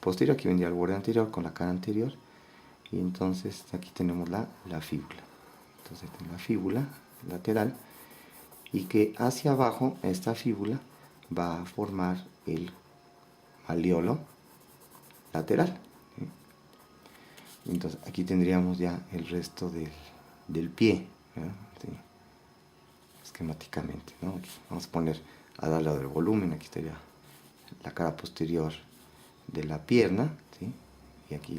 posterior, aquí vendría el borde anterior con la cara anterior, y entonces aquí tenemos la fíbula. Entonces tenemos la fíbula lateral, y que hacia abajo esta fíbula va a formar el malleolo lateral. Entonces aquí tendríamos ya el resto del pie, ¿sí? Esquemáticamente, ¿no? Aquí vamos a poner a darle del volumen. Aquí estaría la cara posterior de la pierna, ¿sí? Y aquí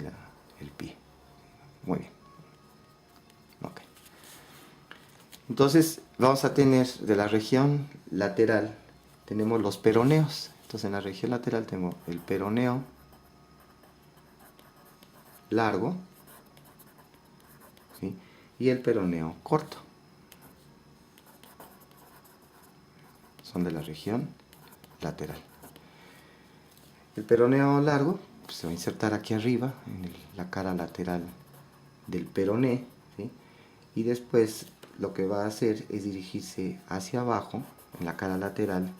el pie. Muy bien. Okay. Entonces vamos a tener de la región lateral, tenemos los peroneos. Entonces en la región lateral tengo el peroneo largo, ¿sí? Y el peroneo corto. Son de la región lateral. El peroneo largo pues, se va a insertar aquí arriba, en la cara lateral del peroné, ¿sí? Y después lo que va a hacer es dirigirse hacia abajo, en la cara lateral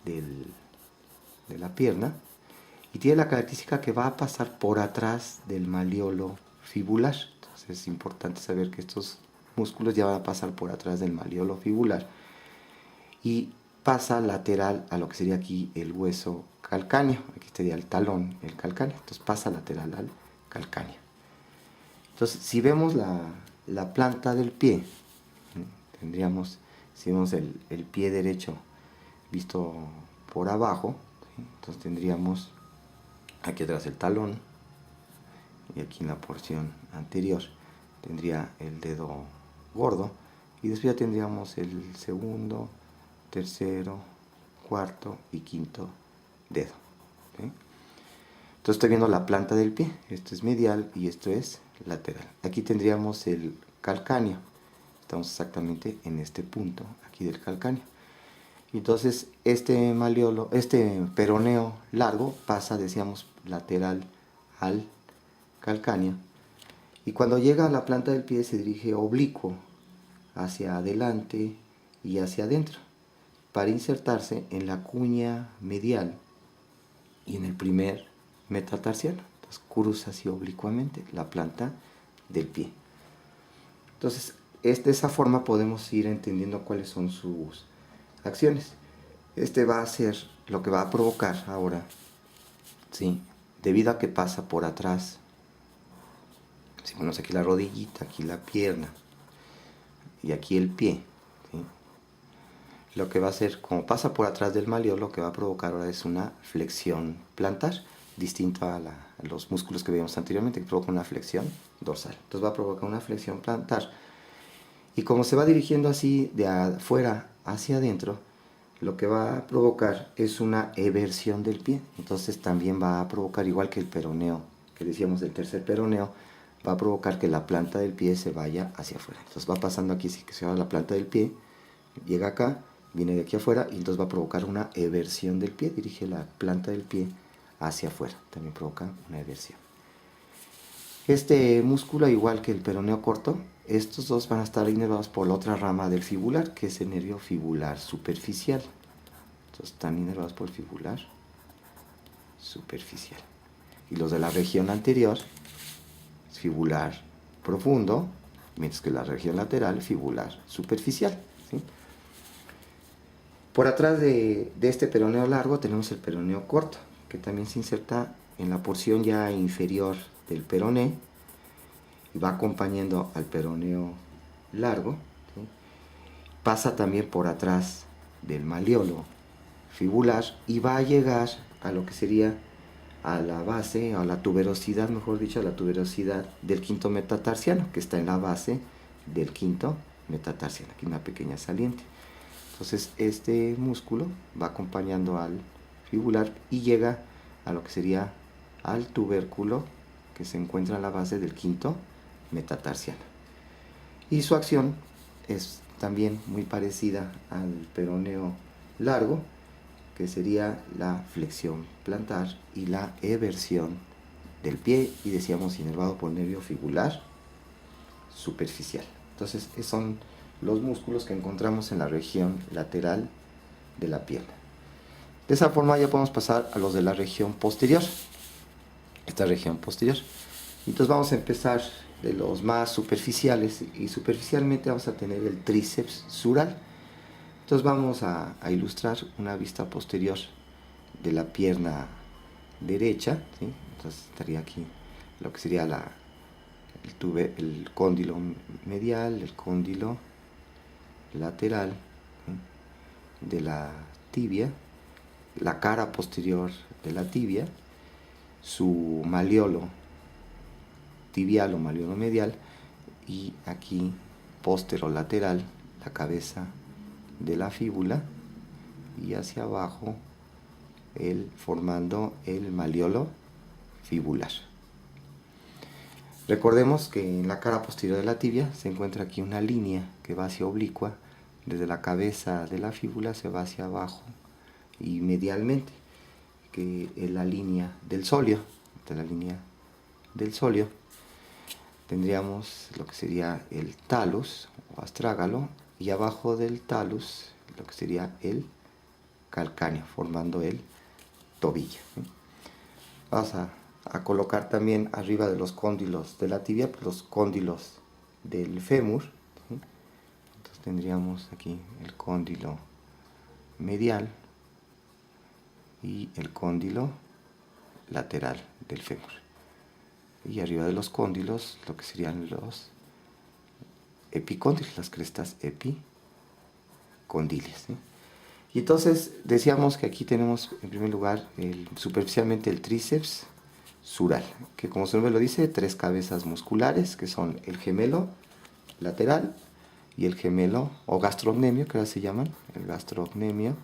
de la pierna, y tiene la característica que va a pasar por atrás del malleolo fibular. Entonces es importante saber que estos músculos ya van a pasar por atrás del malleolo fibular y pasa lateral a lo que sería aquí el hueso calcáneo. Aquí sería el talón, el calcáneo. Entonces pasa lateral al calcáneo. Entonces si vemos la planta del pie, tendríamos, si vemos el pie derecho visto por abajo, ¿sí? Entonces tendríamos aquí atrás el talón, y aquí en la porción anterior tendría el dedo gordo, y después ya tendríamos el segundo, tercero, cuarto y quinto dedo, ¿sí? Entonces estoy viendo la planta del pie. Esto es medial y esto es lateral. Aquí tendríamos el calcáneo. Estamos exactamente en este punto aquí del calcáneo. Entonces este malleolo, este peroneo largo pasa, decíamos, lateral al calcáneo, y cuando llega a la planta del pie se dirige oblicuo hacia adelante y hacia adentro para insertarse en la cuña medial y en el primer metatarsiano. Entonces cruza así oblicuamente la planta del pie. Entonces de esa forma podemos ir entendiendo cuáles son sus acciones. Este va a ser lo que va a provocar ahora, ¿sí? Debido a que pasa por atrás, si ponemos aquí la rodillita, aquí la pierna y aquí el pie, ¿sí? Lo que va a hacer, como pasa por atrás del malleolo, lo que va a provocar ahora es una flexión plantar, distinto a los músculos que veíamos anteriormente, que provoca una flexión dorsal. Entonces va a provocar una flexión plantar, y como se va dirigiendo así de afuera hacia adentro, lo que va a provocar es una eversión del pie. Entonces también va a provocar, igual que el peroneo, que decíamos del tercer peroneo, va a provocar que la planta del pie se vaya hacia afuera. Entonces va pasando aquí, así que se va la planta del pie, llega acá, viene de aquí afuera, y entonces va a provocar una eversión del pie, dirige la planta del pie hacia afuera, también provoca una eversión. Este músculo, igual que el peroneo corto, estos dos van a estar inervados por la otra rama del fibular, que es el nervio fibular superficial. Entonces están inervados por el fibular superficial. Y los de la región anterior, fibular profundo, mientras que la región lateral, fibular superficial, ¿sí? Por atrás de este peroneo largo tenemos el peroneo corto, que también se inserta en la porción ya inferior del peroné y va acompañando al peroneo largo, ¿sí? Pasa también por atrás del malleolo fibular y va a llegar a lo que sería a la base, a la tuberosidad, mejor dicho, a la tuberosidad del quinto metatarsiano, que está en la base del quinto metatarsiano, aquí una pequeña saliente. Entonces este músculo va acompañando al fibular y llega a lo que sería al tubérculo que se encuentra en la base del quinto metatarsiano. Y su acción es también muy parecida al peroneo largo, que sería la flexión plantar y la eversión del pie, y decíamos inervado por el nervio fibular superficial. Entonces son los músculos que encontramos en la región lateral de la pierna. De esa forma ya podemos pasar a los de la región posterior. esta región posterior. Entonces vamos a empezar de los más superficiales, y superficialmente vamos a tener el tríceps sural. Entonces vamos a ilustrar una vista posterior de la pierna derecha, ¿sí? Entonces estaría aquí lo que sería el cóndilo medial, el cóndilo lateral, ¿sí? De la tibia, la cara posterior de la tibia, su maleolo tibial o maleolo medial, y aquí posterolateral, la cabeza de la fíbula, y hacia abajo formando el maleolo fibular. Recordemos que en la cara posterior de la tibia se encuentra aquí una línea que va hacia oblicua, desde la cabeza de la fíbula se va hacia abajo y medialmente, que es la línea del sóleo. De la línea del sóleo tendríamos lo que sería el talus o astrágalo, y abajo del talus lo que sería el calcáneo, formando el tobillo. Vamos a colocar también arriba de los cóndilos de la tibia, pues, los cóndilos del fémur, ¿sí? Entonces tendríamos aquí el cóndilo medial y el cóndilo lateral del fémur, y arriba de los cóndilos lo que serían los epicóndilos, las crestas epicondilias, ¿sí? Y entonces decíamos que aquí tenemos en primer lugar superficialmente el tríceps sural, que como su nombre lo dice, 3 cabezas musculares, que son el gemelo lateral y el gemelo o gastrocnemio, que ahora se llaman, el gastrocnemio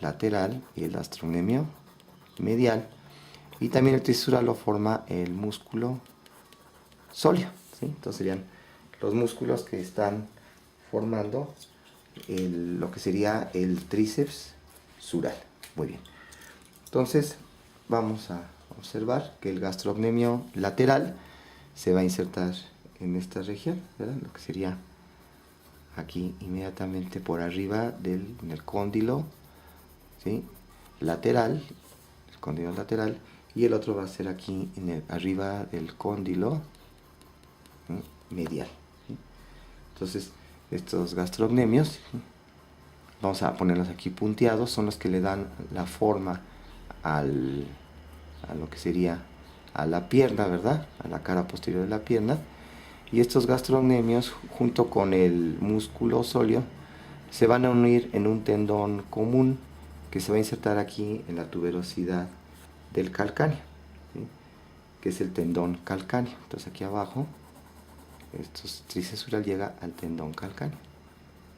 lateral y el gastrocnemio medial, y también el tríceps sural lo forma el músculo sóleo, ¿sí? Entonces serían los músculos que están formando lo que sería el tríceps sural. Muy bien. Entonces vamos a observar que el gastrocnemio lateral se va a insertar en esta región, ¿verdad? Lo que sería aquí inmediatamente por arriba en el cóndilo, ¿sí? Lateral, el cóndilo lateral, y el otro va a ser aquí arriba del cóndilo, ¿sí? Medial, ¿sí? Entonces estos gastrocnemios, ¿sí? Vamos a ponerlos aquí punteados, son los que le dan la forma a lo que sería a la pierna, ¿verdad? A la cara posterior de la pierna. Y estos gastrocnemios, junto con el músculo sóleo, se van a unir en un tendón común que se va a insertar aquí en la tuberosidad del calcáneo, ¿sí? Que es el tendón calcáneo. Entonces aquí abajo, estos tríceps sural llega al tendón calcáneo,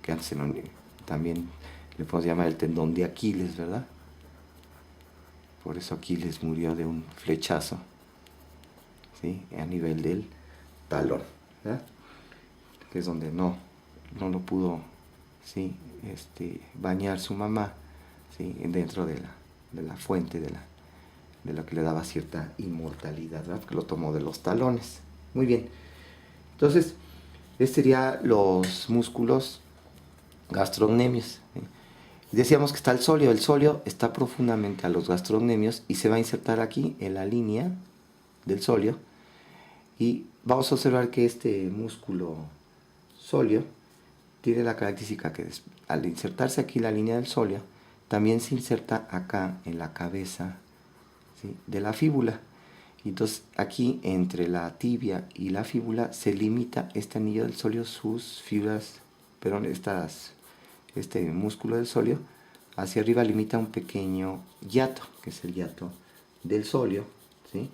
que antes también le podemos llamar el tendón de Aquiles, ¿verdad? Por eso Aquiles murió de un flechazo, ¿sí? A nivel del talón, ¿verdad? Que es donde no lo pudo, ¿sí? Bañar su mamá, ¿sí? Dentro de la fuente de lo que le daba cierta inmortalidad, ¿verdad? Que lo tomó de los talones. Muy bien. Entonces, estos serían los músculos gastrocnemios, ¿sí? Decíamos que está el sóleo. El sóleo está profundamente a los gastrocnemios y se va a insertar aquí en la línea del sóleo. Y vamos a observar que este músculo sóleo tiene la característica que al insertarse aquí la línea del sóleo, también se inserta acá en la cabeza, ¿sí? De la fíbula. Y entonces aquí entre la tibia y la fíbula se limita este anillo del sóleo, sus fibras, perdón, este músculo del sóleo, hacia arriba limita un pequeño hiato, que es el hiato del sóleo, ¿sí?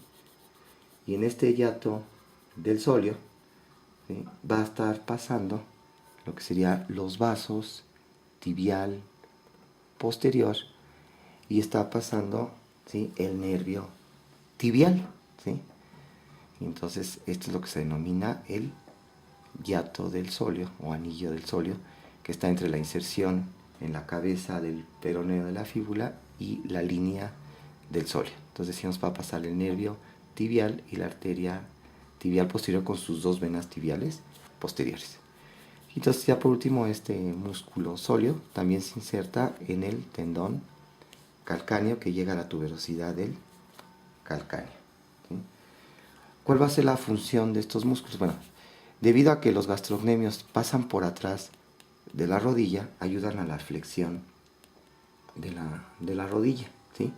Y en este hiato del sóleo, ¿sí? Va a estar pasando lo que serían los vasos tibial posterior, y está pasando, ¿sí? El nervio tibial, ¿sí? Entonces esto es lo que se denomina el hiato del sóleo o anillo del sóleo, que está entre la inserción en la cabeza del peroneo de la fíbula y la línea del sóleo. Entonces decimos, va a pasar el nervio tibial y la arteria tibial posterior con sus 2 venas tibiales posteriores. Entonces ya por último, este músculo sóleo también se inserta en el tendón calcáneo, que llega a la tuberosidad del calcánea. ¿Sí? ¿Cuál va a ser la función de estos músculos? Bueno, debido a que los gastrocnemios pasan por atrás de la rodilla, ayudan a la flexión de la rodilla, ¿sí?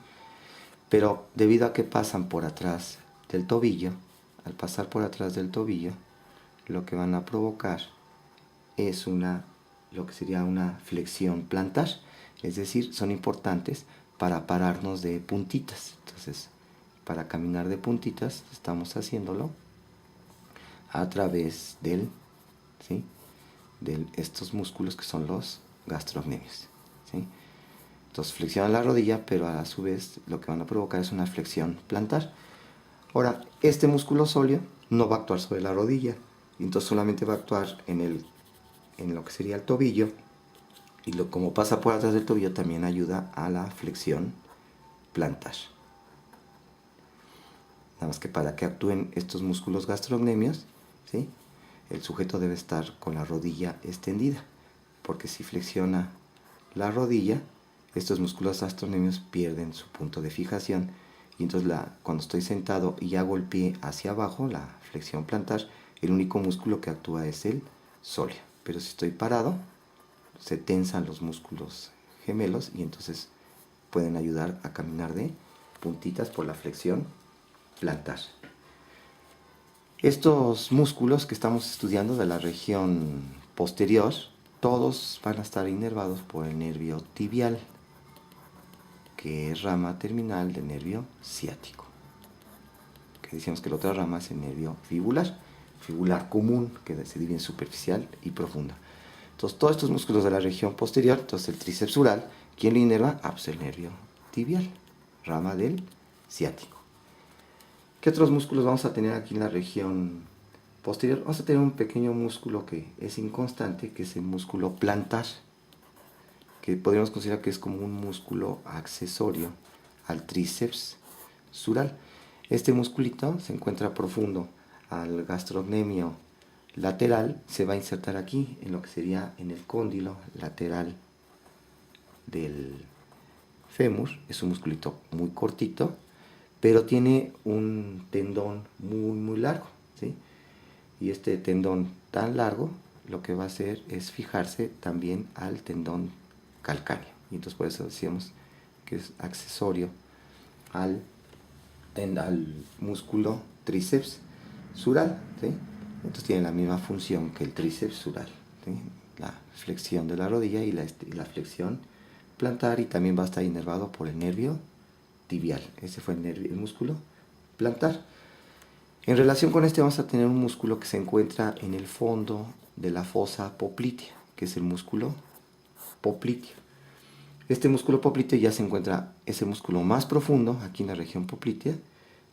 Pero debido a que pasan por atrás del tobillo, al pasar por atrás del tobillo, lo que van a provocar es lo que sería una flexión plantar, es decir, son importantes para pararnos de puntitas. Entonces, para caminar de puntitas estamos haciéndolo a través ¿sí? de estos músculos que son los gastrocnemios, ¿sí? Entonces flexionan la rodilla, pero a su vez lo que van a provocar es una flexión plantar. Ahora, este músculo sóleo no va a actuar sobre la rodilla, entonces solamente va a actuar en lo que sería el tobillo, y como pasa por atrás del tobillo también ayuda a la flexión plantar. Nada más que para que actúen estos músculos gastrocnemios, ¿sí? El sujeto debe estar con la rodilla extendida, porque si flexiona la rodilla, estos músculos gastrocnemios pierden su punto de fijación, y entonces cuando estoy sentado y hago el pie hacia abajo, la flexión plantar, el único músculo que actúa es el sóleo. Pero si estoy parado, se tensan los músculos gemelos y entonces pueden ayudar a caminar de puntitas por la flexión plantar. Estos músculos que estamos estudiando de la región posterior, todos van a estar inervados por el nervio tibial, que es rama terminal del nervio ciático. Que decíamos que la otra rama es el nervio fibular común, que se divide en superficial y profunda. Entonces, todos estos músculos de la región posterior, entonces el tríceps sural, ¿quién lo inerva? Ah, pues el nervio tibial, rama del ciático. ¿Qué otros músculos vamos a tener aquí en la región posterior? Vamos a tener un pequeño músculo que es inconstante, que es el músculo plantar, que podríamos considerar que es como un músculo accesorio al tríceps sural. Este musculito se encuentra profundo al gastrocnemio lateral, se va a insertar aquí en lo que sería en el cóndilo lateral del fémur. Es un musculito muy cortito, pero tiene un tendón muy largo, ¿sí? Y este tendón tan largo lo que va a hacer es fijarse también al tendón calcáneo, y entonces por eso decíamos que es accesorio al músculo tríceps sural, ¿sí? Entonces tiene la misma función que el tríceps sural, ¿sí? La flexión de la rodilla y la flexión plantar, y también va a estar inervado por el nervio tibial. Ese fue el músculo plantar. En relación con este vamos a tener un músculo que se encuentra en el fondo de la fosa poplitea, que es el músculo popliteo. Este músculo popliteo ya se encuentra, es el músculo más profundo aquí en la región poplitea.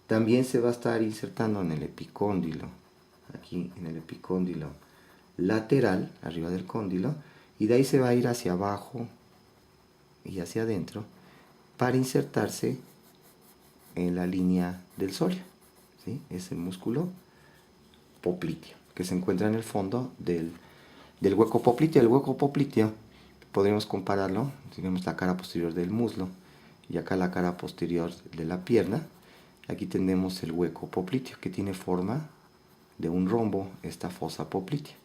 También se va a estar insertando en el epicóndilo, aquí en el epicóndilo lateral, arriba del cóndilo, y de ahí se va a ir hacia abajo y hacia adentro para insertarse en la línea del sóleo, ¿sí? Es el músculo popliteo, que se encuentra en el fondo del hueco popliteo. El hueco popliteo podríamos compararlo, tenemos la cara posterior del muslo y acá la cara posterior de la pierna. Aquí tenemos el hueco popliteo, que tiene forma de un rombo, esta fosa poplitea.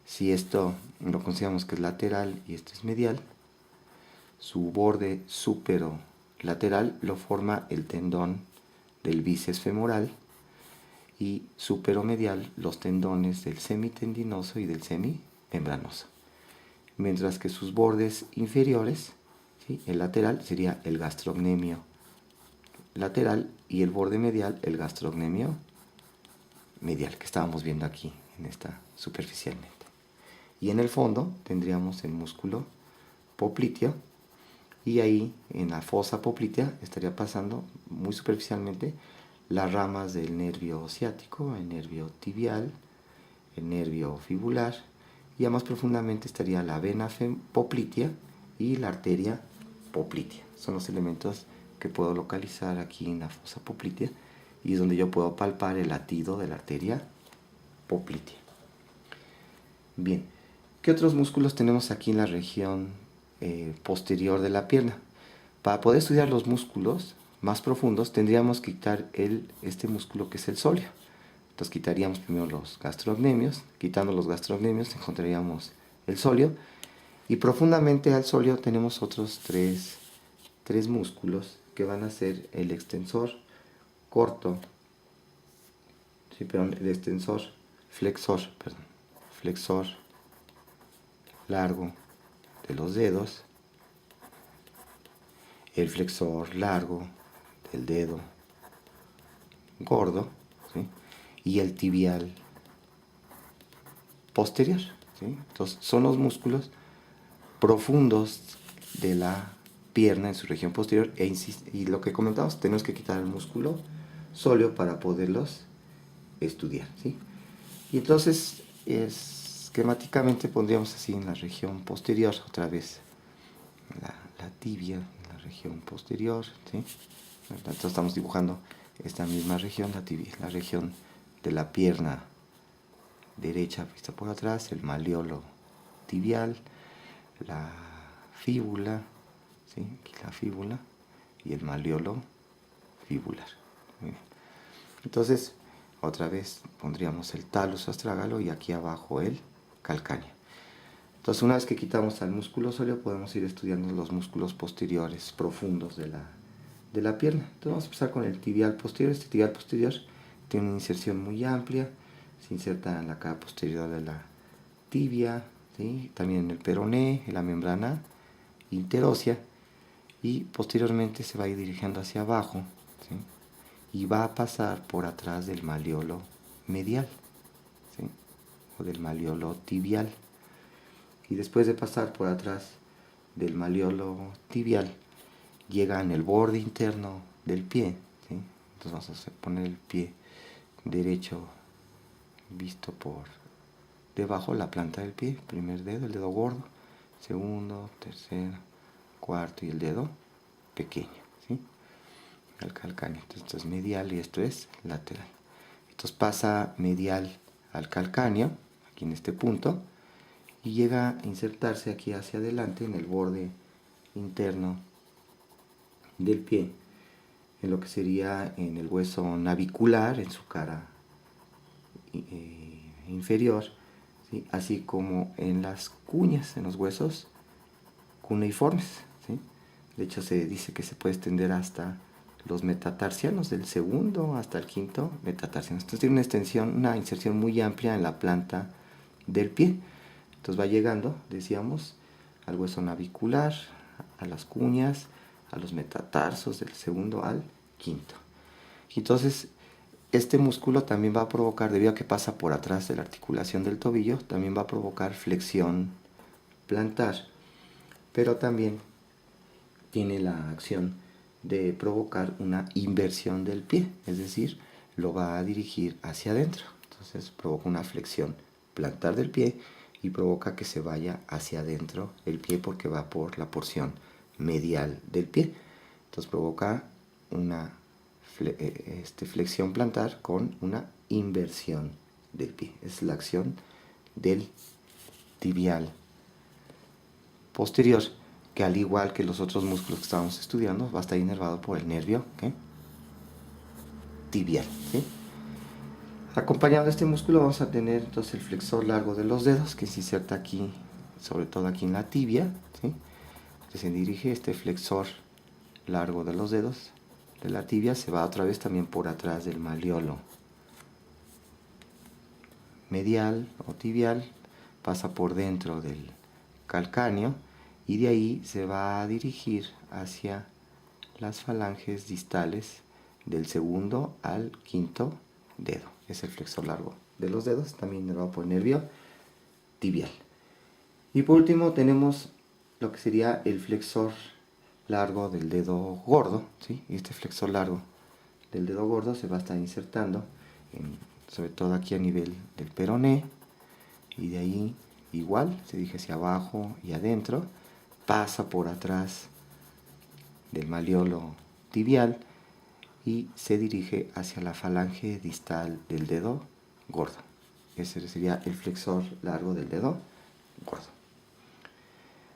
Si esto lo consideramos que es lateral y esto es medial, su borde superolateral lo forma el tendón del bíceps femoral, y superomedial los tendones del semitendinoso y del semimembranoso. Mientras que sus bordes inferiores, ¿sí? El lateral sería el gastrocnemio lateral y el borde medial el gastrocnemio medial, que estábamos viendo aquí en esta superficialmente. Y en el fondo tendríamos el músculo popliteo, y ahí en la fosa poplitea estaría pasando muy superficialmente las ramas del nervio ciático, el nervio tibial, el nervio fibular, y ya más profundamente estaría la vena poplitea y la arteria poplitea. Son los elementos que puedo localizar aquí en la fosa poplitea, y es donde yo puedo palpar el latido de la arteria poplitea. Bien, ¿qué otros músculos tenemos aquí en la región posterior de la pierna? Para poder estudiar los músculos más profundos, tendríamos que quitar este músculo que es el sóleo. Entonces quitaríamos primero los gastrocnemios, quitando los gastrocnemios encontraríamos el sóleo, y profundamente al sóleo tenemos otros tres músculos que van a ser el extensor corto, sí, perdón, el extensor, flexor largo de los dedos, el flexor largo del dedo gordo, ¿sí? Y el tibial posterior, ¿sí? Entonces son los músculos profundos de la pierna en su región posterior, y lo que comentamos, tenemos que quitar el músculo sóleo para poderlos estudiar, ¿sí? Y entonces esquemáticamente pondríamos así en la región posterior otra vez la tibia en la región posterior, ¿sí? Entonces estamos dibujando esta misma región, la tibia, la región de la pierna derecha vista por atrás, el malleolo tibial, la fíbula, ¿sí? Aquí la fíbula y el malleolo fibular. Entonces, otra vez pondríamos el talus astragalo y aquí abajo el calcáneo. Entonces, una vez que quitamos al músculo sóleo, podemos ir estudiando los músculos posteriores profundos de la pierna. Entonces, vamos a empezar con el tibial posterior. Este tibial posterior tiene una inserción muy amplia, se inserta en la cara posterior de la tibia, ¿sí? También en el peroné, en la membrana interósea, y posteriormente se va a ir dirigiendo hacia abajo, ¿sí? Y va a pasar por atrás del malleolo medial, ¿sí? O del malleolo tibial. Y después de pasar por atrás del malleolo tibial, llega en el borde interno del pie, ¿sí? Entonces vamos a poner el pie derecho visto por debajo, la planta del pie, primer dedo, el dedo gordo, segundo, tercero, cuarto y el dedo pequeño, ¿sí? El calcáneo. Entonces esto es medial y esto es lateral. Entonces pasa medial al calcáneo, aquí en este punto, y llega a insertarse aquí hacia adelante en el borde interno del pie, en lo que sería en el hueso navicular, en su cara inferior, ¿sí? Así como en las cuñas, en los huesos cuneiformes, ¿sí? De hecho se dice que se puede extender hasta los metatarsianos, del segundo hasta el quinto metatarsiano. Entonces tiene una extensión, una inserción muy amplia en la planta del pie. Entonces va llegando, decíamos, al hueso navicular, a las cuñas, a los metatarsos del segundo al quinto. Y entonces este músculo también va a provocar, debido a que pasa por atrás de la articulación del tobillo, también va a provocar flexión plantar, pero también tiene la acción de provocar una inversión del pie, es decir, lo va a dirigir hacia adentro. Entonces provoca una flexión plantar del pie y provoca que se vaya hacia adentro el pie porque va por la porción medial del pie. Entonces provoca una flexión plantar con una inversión del pie. Es la acción del tibial posterior, que al igual que los otros músculos que estábamos estudiando, va a estar inervado por el nervio tibial, ¿sí? Acompañado de este músculo vamos a tener entonces el flexor largo de los dedos, que se inserta aquí, sobre todo aquí en la tibia, ¿sí? Que se dirige este flexor largo de los dedos de la tibia, se va otra vez también por atrás del malleolo medial o tibial, pasa por dentro del calcáneo y de ahí se va a dirigir hacia las falanges distales del segundo al quinto dedo. Es el flexor largo de los dedos, también inervado por el nervio tibial. Y por último tenemos lo que sería el flexor largo del dedo gordo, ¿sí? Y este flexor largo del dedo gordo se va a estar insertando sobre todo aquí a nivel del peroné, y de ahí igual se dirige hacia abajo y adentro, pasa por atrás del malleolo tibial y se dirige hacia la falange distal del dedo gordo. Ese sería el flexor largo del dedo gordo.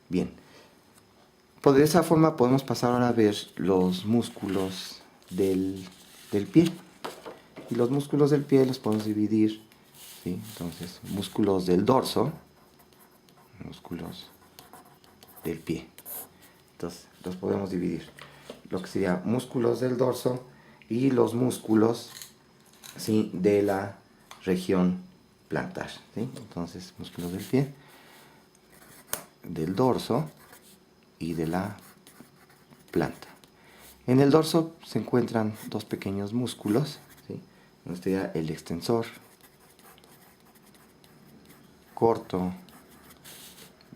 Bien, Pues de esa forma podemos pasar ahora a ver los músculos del pie. Y los músculos del pie los podemos dividir, ¿sí? Entonces, músculos del dorso, músculos del pie. Entonces, los podemos dividir. Lo que sería músculos del dorso y los músculos, ¿sí?, de la región plantar, ¿sí? Entonces, músculos del pie, del dorso y de la planta. En el dorso se encuentran dos pequeños músculos, ¿sí? Uno sería el extensor corto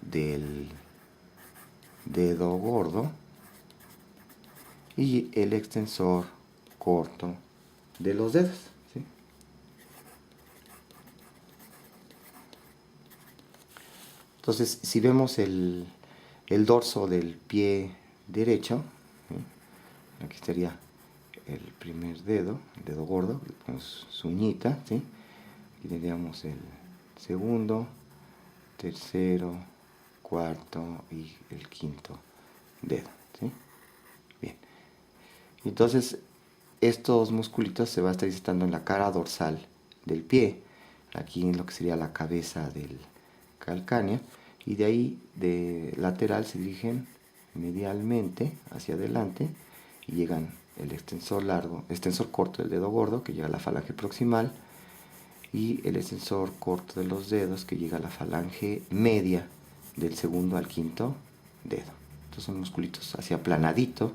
del dedo gordo y el extensor corto de los dedos, ¿sí? Entonces, si vemos el dorso del pie derecho, ¿sí?, aquí estaría el primer dedo, el dedo gordo, con su uñita, ¿sí? Aquí tendríamos el segundo, tercero, cuarto y el quinto dedo, ¿sí? Bien. Entonces, estos musculitos se van a estar insertando en la cara dorsal del pie, aquí en lo que sería la cabeza del calcáneo, y de ahí de lateral se dirigen medialmente hacia adelante y llegan el extensor largo, extensor corto del dedo gordo, que llega a la falange proximal, y el extensor corto de los dedos, que llega a la falange media del segundo al quinto dedo. Estos son musculitos hacia aplanadito,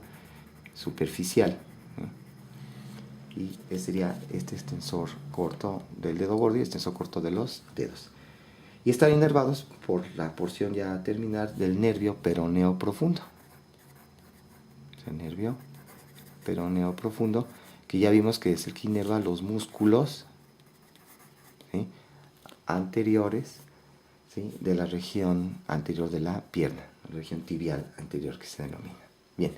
superficial, ¿no? Y ese sería este extensor corto del dedo gordo y extensor corto de los dedos. Y están inervados por la porción ya terminal del nervio peroneo profundo. El nervio peroneo profundo, que ya vimos que es el que inerva los músculos, ¿sí?, anteriores, ¿sí?, de la región anterior de la pierna, la región tibial anterior, que se denomina. Bien,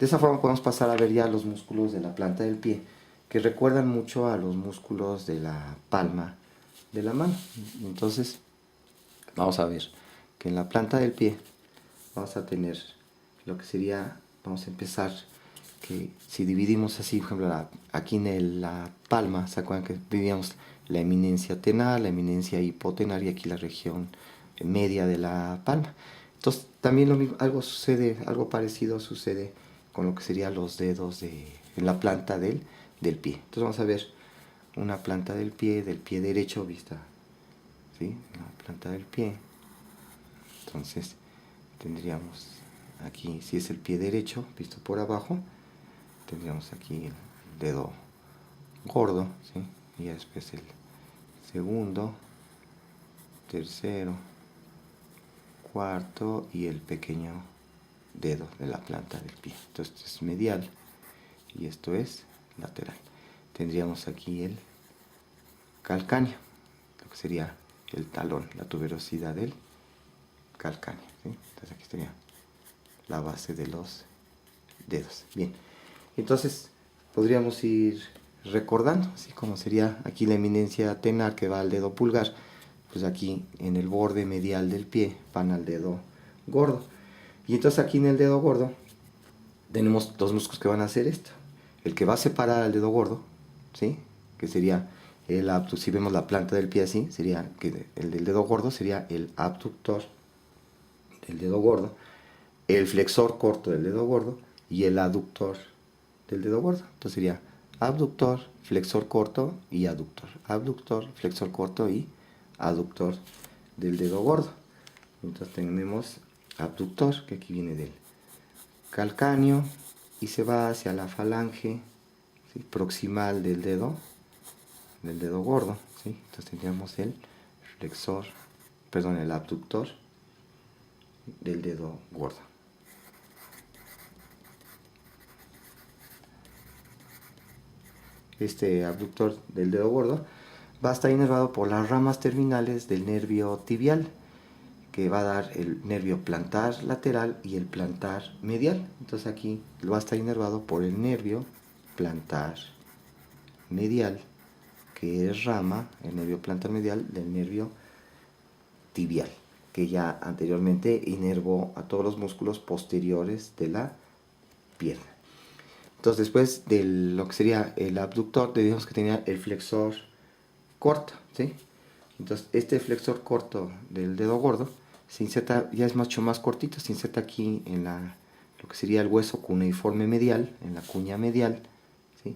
de esa forma podemos pasar a ver ya los músculos de la planta del pie, que recuerdan mucho a los músculos de la palma de la mano. Entonces, vamos a ver que en la planta del pie vamos a tener lo que sería, vamos a empezar, que si dividimos así, por ejemplo, aquí en la palma, ¿se acuerdan que vivíamos la eminencia tenar, la eminencia hipotenar y aquí la región media de la palma? Entonces, también lo mismo, algo sucede, algo parecido sucede con lo que serían los dedos en la planta del pie. Entonces vamos a ver una planta del pie derecho vista, ¿sí?, la planta del pie. Entonces tendríamos aquí, si es el pie derecho visto por abajo, tendríamos aquí el dedo gordo, ¿sí?, y después el segundo, tercero, cuarto y el pequeño dedo de la planta del pie. Entonces esto es medial y esto es lateral. Tendríamos aquí el calcáneo, lo que sería el talón, la tuberosidad del calcáneo, ¿sí? Entonces aquí estaría la base de los dedos. Bien, entonces podríamos ir recordando, así como sería aquí la eminencia tenar que va al dedo pulgar, pues aquí en el borde medial del pie van al dedo gordo. Y entonces aquí en el dedo gordo tenemos dos músculos que van a hacer esto. El que va a separar al dedo gordo, ¿sí?, que sería el abductor. Si vemos la planta del pie así, sería que el del dedo gordo sería el abductor del dedo gordo, el flexor corto del dedo gordo y el aductor del dedo gordo. Entonces sería abductor, flexor corto y aductor. Abductor, flexor corto y aductor del dedo gordo. Entonces tenemos abductor, que aquí viene del calcáneo y se va hacia la falange, ¿sí?, proximal del dedo gordo, ¿sí? Entonces tendríamos el flexor, perdón, el abductor del dedo gordo. Este abductor del dedo gordo va a estar inervado por las ramas terminales del nervio tibial, que va a dar el nervio plantar lateral y el plantar medial. Entonces aquí va a estar inervado por el nervio plantar medial, que es rama, el nervio plantar medial del nervio tibial. que ya anteriormente inervó a todos los músculos posteriores de la pierna. Entonces, después de lo que sería el abductor, dijimos que tenía el flexor corto, ¿sí? Entonces, este flexor corto del dedo gordo se inserta, ya es mucho más cortito, se inserta aquí en lo que sería el hueso cuneiforme medial, en la cuña medial, ¿sí?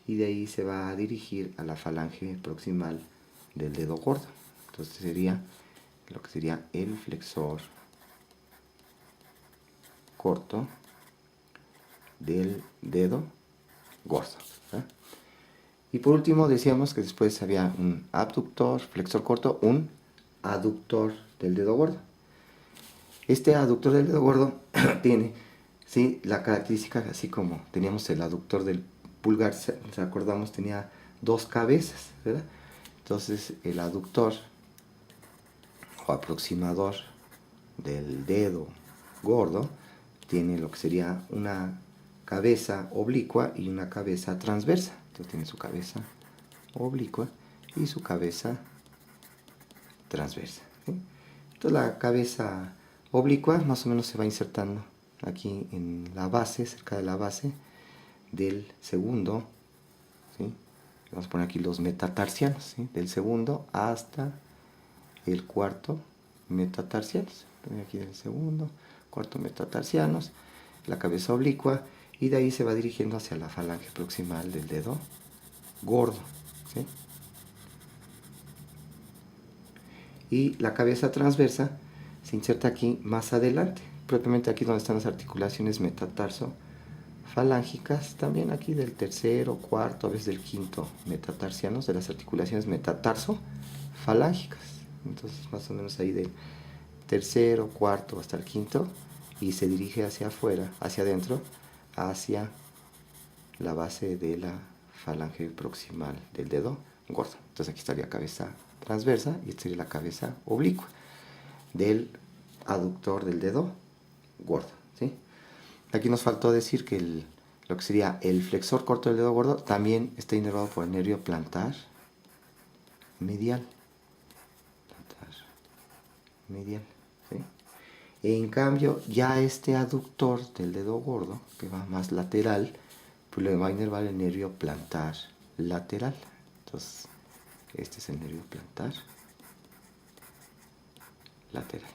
Y de ahí se va a dirigir a la falange proximal del dedo gordo. Entonces sería lo que sería el flexor corto del dedo gordo, ¿verdad? Y por último decíamos que después había un abductor, flexor corto, un aductor del dedo gordo. Este aductor del dedo gordo tiene, ¿sí?, la característica, así como teníamos el aductor del pulgar, si acordamos, tenía dos cabezas, ¿verdad? Entonces el aductor o aproximador del dedo gordo tiene lo que sería una cabeza oblicua y una cabeza transversa. Entonces tiene su cabeza oblicua y su cabeza transversa, ¿sí? Entonces la cabeza oblicua más o menos se va insertando aquí en la base, cerca de la base del segundo, ¿sí? Vamos a poner aquí los metatarsianos, ¿sí?, del segundo hasta el cuarto metatarsianos. Aquí del segundo, cuarto metatarsianos, la cabeza oblicua, y de ahí se va dirigiendo hacia la falange proximal del dedo gordo, ¿sí? Y la cabeza transversa se inserta aquí más adelante, propiamente aquí donde están las articulaciones metatarso falángicas, también aquí del tercero, cuarto, a veces del quinto metatarsianos, de las articulaciones metatarso falángicas. Entonces más o menos ahí del tercero, cuarto hasta el quinto, y se dirige hacia afuera, hacia adentro, hacia la base de la falange proximal del dedo gordo. Entonces aquí estaría cabeza transversa y esta sería la cabeza oblicua del aductor del dedo gordo, ¿sí? Aquí nos faltó decir que lo que sería el flexor corto del dedo gordo también está inervado por el nervio plantar medial. Medial, ¿sí? En cambio, ya este aductor del dedo gordo, que va más lateral, pues le va a inervar el nervio plantar lateral. Entonces, este es el nervio plantar lateral.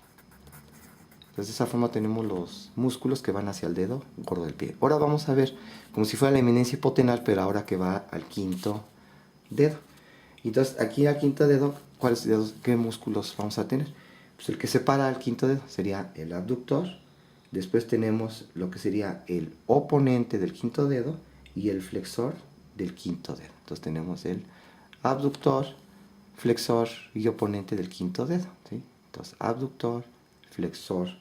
Entonces, de esa forma tenemos los músculos que van hacia el dedo gordo del pie. Ahora vamos a ver como si fuera la eminencia hipotenar, pero ahora que va al quinto dedo. Entonces, aquí al quinto dedo, ¿cuáles dedos, qué músculos vamos a tener? Pues el que separa al quinto dedo sería el abductor. Después tenemos lo que sería el oponente del quinto dedo y el flexor del quinto dedo. Entonces tenemos el abductor, flexor y oponente del quinto dedo, ¿sí? Entonces abductor, flexor,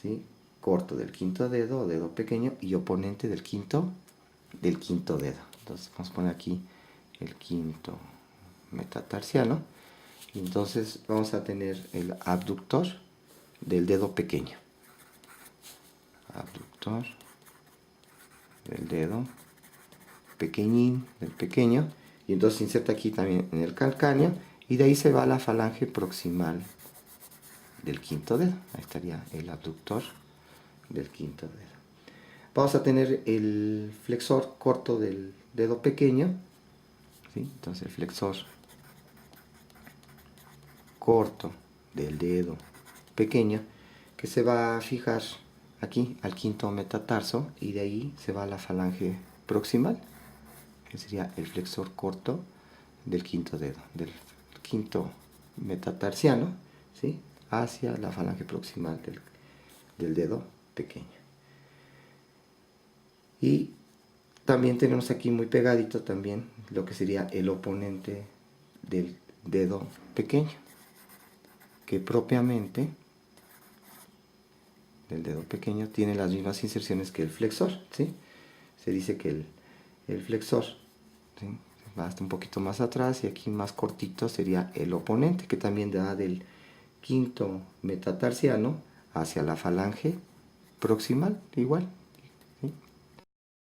¿sí?, corto del quinto dedo o dedo pequeño, y oponente del quinto dedo. Entonces vamos a poner aquí el quinto metatarsiano. Y entonces vamos a tener el abductor del dedo pequeño. Abductor del dedo pequeñín, del pequeño. Y entonces se inserta aquí también en el calcáneo. Y de ahí se va a la falange proximal del quinto dedo. Ahí estaría el abductor del quinto dedo. Vamos a tener el flexor corto del dedo pequeño, ¿sí? Entonces el flexor corto del dedo pequeño, que se va a fijar aquí al quinto metatarso, y de ahí se va a la falange proximal, que sería el flexor corto del quinto dedo, del quinto metatarsiano, ¿sí?, hacia la falange proximal del dedo pequeño. Y también tenemos aquí muy pegadito también lo que sería el oponente del dedo pequeño, que propiamente del dedo pequeño tiene las mismas inserciones que el flexor, ¿sí? Se dice que el flexor, ¿sí?, va hasta un poquito más atrás, y aquí más cortito sería el oponente, que también da del quinto metatarsiano hacia la falange proximal, igual,